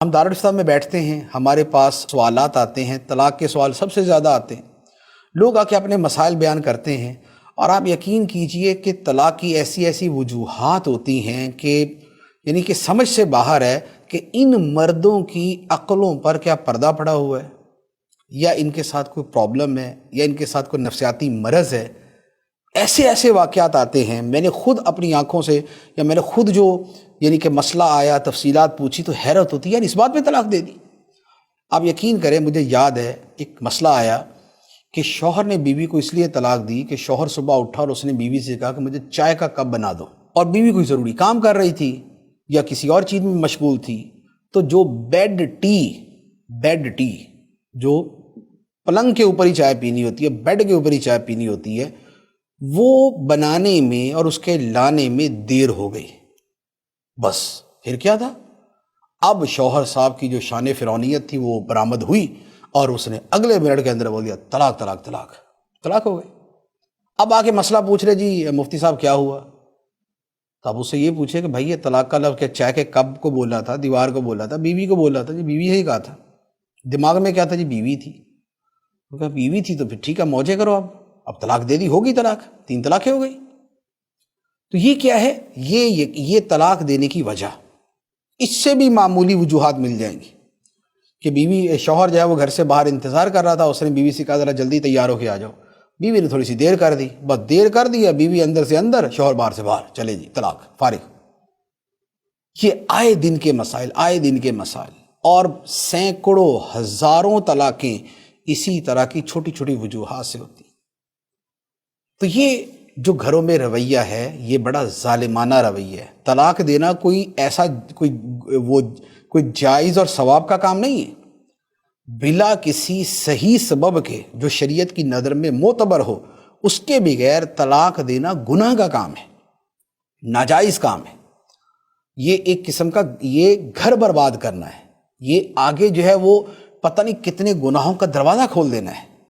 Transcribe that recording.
ہم دارالاسلام میں بیٹھتے ہیں، ہمارے پاس سوالات آتے ہیں، طلاق کے سوال سب سے زیادہ آتے ہیں، لوگ آ کے اپنے مسائل بیان کرتے ہیں، اور آپ یقین کیجئے کہ طلاق کی ایسی ایسی وجوہات ہوتی ہیں کہ یعنی کہ سمجھ سے باہر ہے کہ ان مردوں کی عقلوں پر کیا پردہ پڑا ہوا ہے، یا ان کے ساتھ کوئی پرابلم ہے، یا ان کے ساتھ کوئی نفسیاتی مرض ہے۔ ایسے ایسے واقعات آتے ہیں، میں نے خود اپنی آنکھوں سے، یا میں نے خود جو یعنی کہ مسئلہ آیا، تفصیلات پوچھی تو حیرت ہوتی ہے، یار اس بات پہ طلاق دے دی۔ آپ یقین کریں، مجھے یاد ہے ایک مسئلہ آیا کہ شوہر نے بیوی کو اس لیے طلاق دی کہ شوہر صبح اٹھا اور اس نے بیوی سے کہا کہ مجھے چائے کا کپ بنا دو، اور بیوی کوئی ضروری کام کر رہی تھی یا کسی اور چیز میں مشغول تھی، تو جو بیڈ ٹی جو پلنگ کے اوپر ہی چائے پینی ہوتی ہے، بیڈ کے اوپر ہی چائے پینی ہوتی ہے، وہ بنانے میں اور اس کے لانے میں دیر ہو گئی۔ بس پھر کیا تھا، اب شوہر صاحب کی جو شان فرعونیت تھی وہ برآمد ہوئی، اور اس نے اگلے منٹ کے اندر بول دیا طلاق طلاق طلاق، طلاق ہو گئی۔ اب آ کے مسئلہ پوچھ رہے جی مفتی صاحب کیا ہوا، تو اب اس سے یہ پوچھے کہ بھائی یہ طلاق کا لفظ کیا چائے کے کپ کو بولا تھا، دیوار کو بولا تھا، بیوی کو بولا تھا؟ جی بیوی ہی کہا تھا، دماغ میں کیا تھا؟ جی بیوی تھی۔ تو کہا بیوی تھی تو پھر ٹھیک ہے، موجے کرو، اب طلاق دے دی، ہوگی طلاق، 3 طلاقیں ہو گئی۔ تو یہ کیا ہے، یہ طلاق دینے کی وجہ، اس سے بھی معمولی وجوہات مل جائیں گی کہ بیوی شوہر جو ہے وہ گھر سے باہر انتظار کر رہا تھا، اس نے بیوی سے کہا ذرا جلدی تیار ہو کے آ جاؤ، بیوی نے تھوڑی سی دیر کر دی، بس دیر کر دیا، بیوی اندر سے اندر، شوہر باہر سے باہر، چلے جی طلاق، فارغ۔ یہ آئے دن کے مسائل، اور سینکڑوں ہزاروں طلاقیں اسی طرح کی چھوٹی چھوٹی وجوہات سے ہوتی۔ تو یہ جو گھروں میں رویہ ہے یہ بڑا ظالمانہ رویہ ہے۔ طلاق دینا کوئی ایسا کوئی جائز اور ثواب کا کام نہیں ہے، بلا کسی صحیح سبب کے جو شریعت کی نظر میں معتبر ہو، اس کے بغیر طلاق دینا گناہ کا کام ہے، ناجائز کام ہے۔ یہ ایک قسم کا یہ گھر برباد کرنا ہے، یہ آگے جو ہے وہ پتہ نہیں کتنے گناہوں کا دروازہ کھول دینا ہے۔